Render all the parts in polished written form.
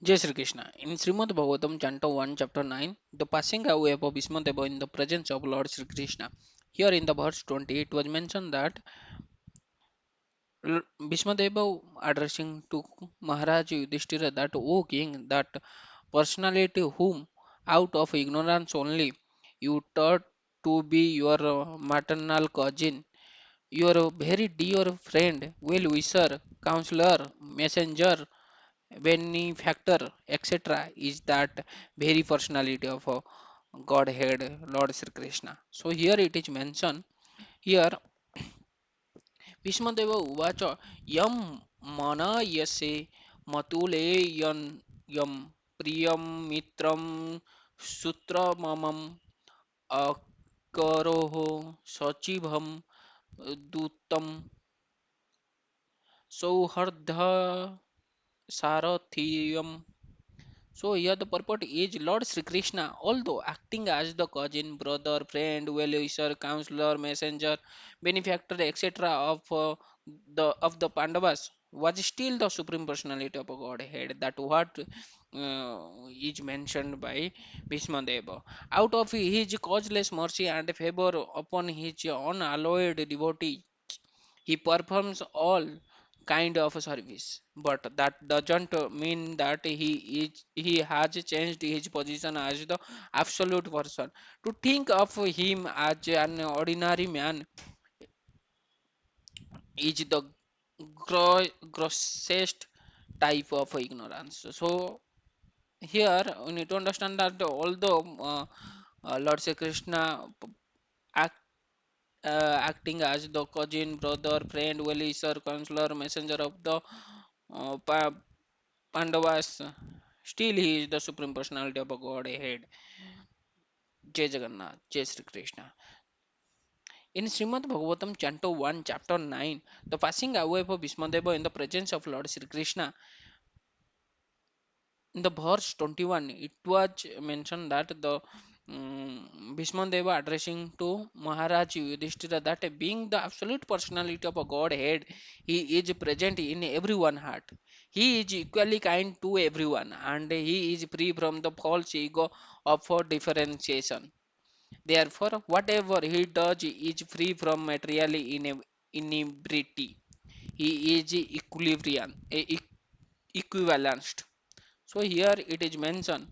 Jai Sri Krishna. In Srimad Bhagavatam, Canto 1, Chapter 9, the passing away of Bhīṣmadeva in the presence of Lord Sri Krishna. Here in the verse 20, it was mentioned that Bhīṣmadeva addressing to Maharaj Yudhishthira that, O king, that personality whom out of ignorance only you taught to be your maternal cousin, your very dear friend, well wisher, counselor, messenger, benefactor, etc., is that very personality of Godhead, Lord Sri Krishna. So here it is mentioned here Bhishmadeva Uvacha Yam Mana Yase Matule Yam Priyam Mitram Sutra Mamam Akaroho Sachibham Dutam Sauhardha Sarathiyam. So here the purport is Lord Sri Krishna, although acting as the cousin, brother, friend, well-wisher, counselor, messenger, benefactor, etc. of the Pandavas, was still the supreme personality of a Godhead. That what is mentioned by Bhishmadeva. Out of his causeless mercy and favor upon his unalloyed devotee, he performs all kind of service, but that doesn't mean that he has changed his position as the absolute person. To think of him as an ordinary man is the grossest type of ignorance. So here we need to understand that although Lord Sri Krishna act, acting as the cousin, brother, friend, well-wisher, counselor, messenger of the Pandavas, still he is the supreme personality of a Godhead. Jai Jagannath, Jai Sri Krishna. In Srimad Bhagavatam, Canto 1, Chapter 9, the passing away of Bhīṣmadeva in the presence of Lord Sri Krishna, in the verse 21, it was mentioned that the Bhishmadeva addressing to Maharaj Yudhishthira that being the absolute personality of a Godhead, he is present in everyone's heart. He is equally kind to everyone and he is free from the false ego of differentiation. Therefore, whatever he does is free from material inebriety. He is equivalenced. So here it is mentioned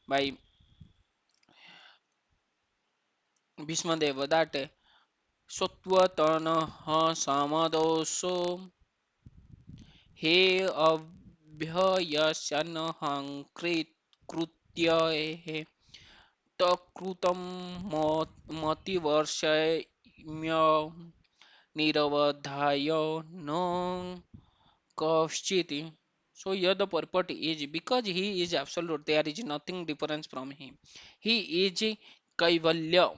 by Bhishmadeva that Sattvatanah Samadoso He Abhyasanahang Krutya He Takrutam Mativarshaya Niravadhaya No Kashchiti. So here the purport is because he is absolute, there is nothing difference from him. He is Kaivalya,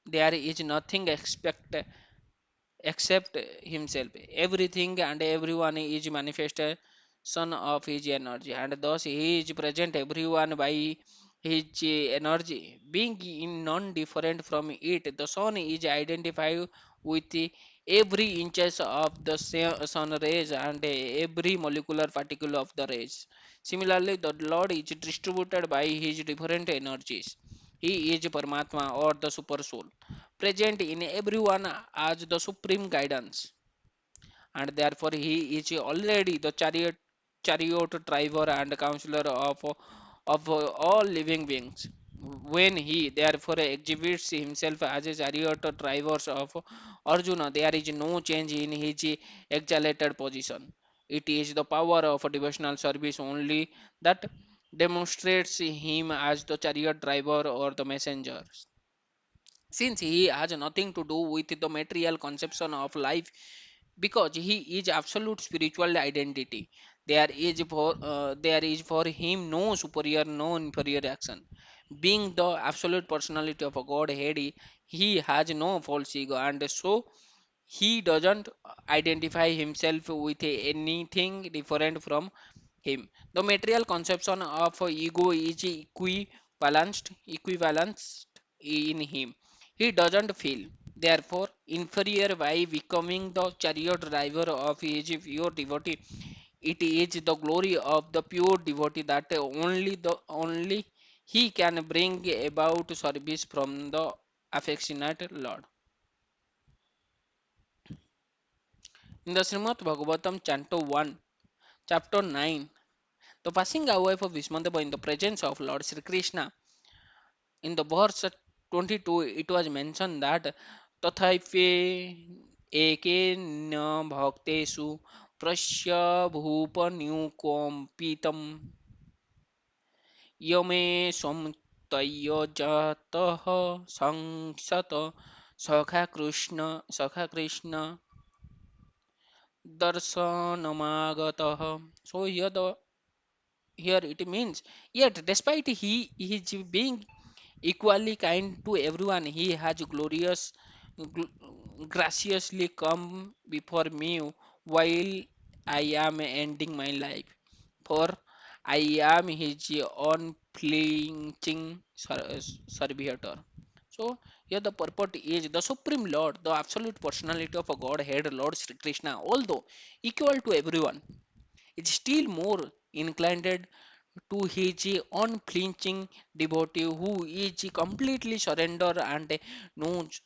there is nothing except himself. Everything and everyone is manifestation of his energy, and thus he is present everyone by his energy. Being in non-different from it, the sun is identified with every inches of the sun rays and every molecular particle of the rays. Similarly, the Lord is distributed by his different energies. He is Paramatma or the super soul present in everyone as the supreme guidance, and therefore he is already the chariot driver and counselor of all living beings. When he therefore exhibits himself as a chariot driver of Arjuna, there is no change in his exalted position. It is the power of devotional service only that demonstrates him as the chariot driver or the messenger. Since he has nothing to do with the material conception of life, because he is absolute spiritual identity, there is for him no superior, no inferior action. Being the absolute personality of a Godhead, he has no false ego, and so he doesn't identify himself with anything different from him. The material conception of ego is equivalent in him. He doesn't feel, therefore, inferior by becoming the chariot driver of his pure devotee. It is the glory of the pure devotee that only he can bring about service from the affectionate Lord. In the Srimad Bhagavatam, Canto 1, Chapter 9, the passing away of Bhīṣmadeva in the presence of Lord Sri Krishna, in the verse 22, it was mentioned that Tathaipe eke na bhaktesu prasya bhupanukompitam yame samtayajatah sangsata sakha Krishna darsanamagatah. So here it means, yet despite he is being equally kind to everyone, he has graciously come before me while I am ending my life. For I am his unflinching servitor. So here the purport is the Supreme Lord, the absolute personality of a Godhead, Lord Sri Krishna, although equal to everyone, is still more inclined to his unflinching devotee who is completely surrender and knows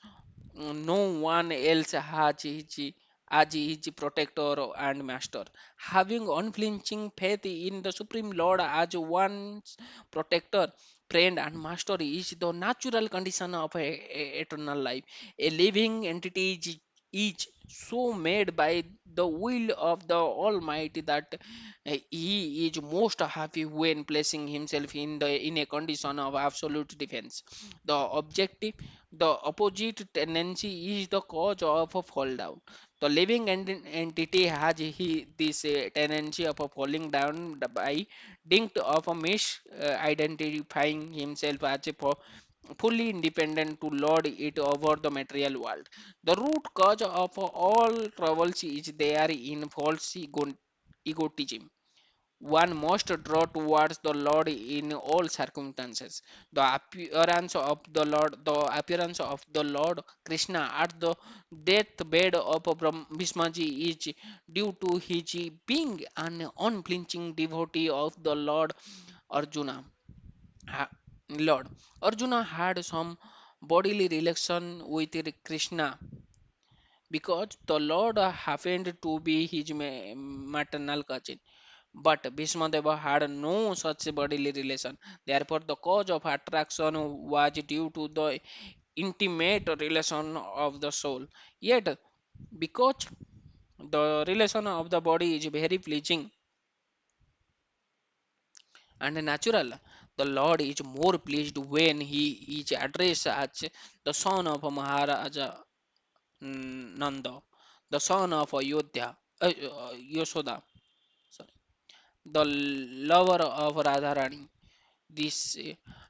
no one else has his as his protector and master. Having unflinching faith in the Supreme Lord as one's protector, friend, and master is the natural condition of eternal life. A living entity is so made by the will of the Almighty that he is most happy when placing himself in a condition of absolute defense. The objective, the opposite tendency is the cause of a fall down. The living entity has this tendency of a falling down by dint of a identifying himself as a fully independent to lord it over the material world. The root cause of all troubles is there in false egotism. One must draw towards the Lord in all circumstances. The appearance of the Lord Krishna at the deathbed of Bhishmaji is due to his being an unflinching devotee of the Arjuna. Ha- Lord Arjuna had some bodily relation with Krishna because the Lord happened to be his maternal cousin. But Bhishmadeva had no such bodily relation. Therefore, the cause of attraction was due to the intimate relation of the soul. Yet, because the relation of the body is very pleasing and natural, the Lord is more pleased when he is addressed as the son of Maharaja Nanda, the son of Yashoda, sorry, the lover of Radharani. This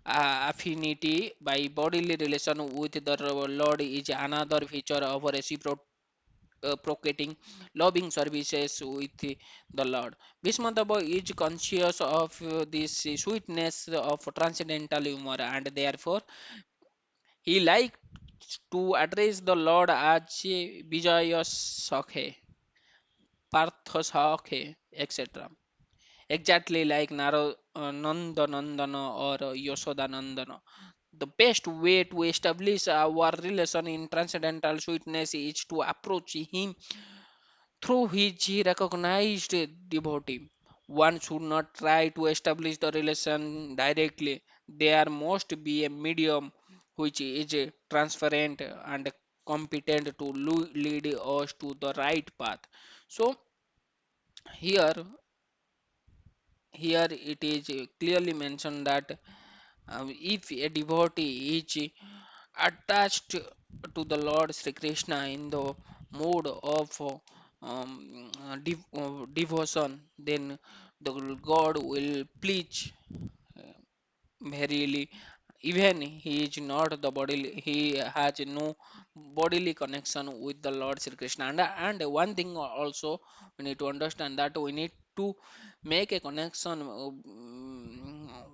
affinity by bodily relation with the Lord is another feature of reciprocating loving services with the Lord. Bhishmadeva is conscious of this sweetness of transcendental humor, and therefore he likes to address the Lord as Vijaya Sakhe, Partha Sakhe, etc. Exactly like Nanda Nandana or Yashoda Nandana. The best way to establish our relation in transcendental sweetness is to approach him through his recognized devotee. One should not try to establish the relation directly. There must be a medium which is transparent and competent to lead us to the right path. So here here it is clearly mentioned that if a devotee is attached to the Lord Sri Krishna in the mode of devotion, then the God will please verily. Even he is not the bodily, he has no bodily connection with the Lord Sri Krishna. And one thing also we need to understand that we need to make a connection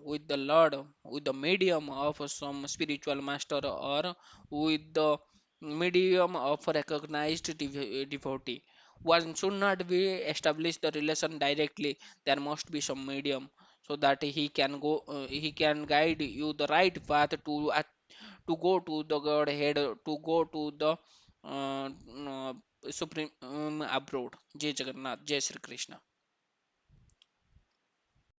with the Lord with the medium of some spiritual master or with the medium of recognized devotee. one should not be establish the relation directly. There must be some medium, so that he can guide you the right path to go to the Godhead, to go to the uh, uh, supreme abroad. Jai Jagannath, Jai Sri Krishna.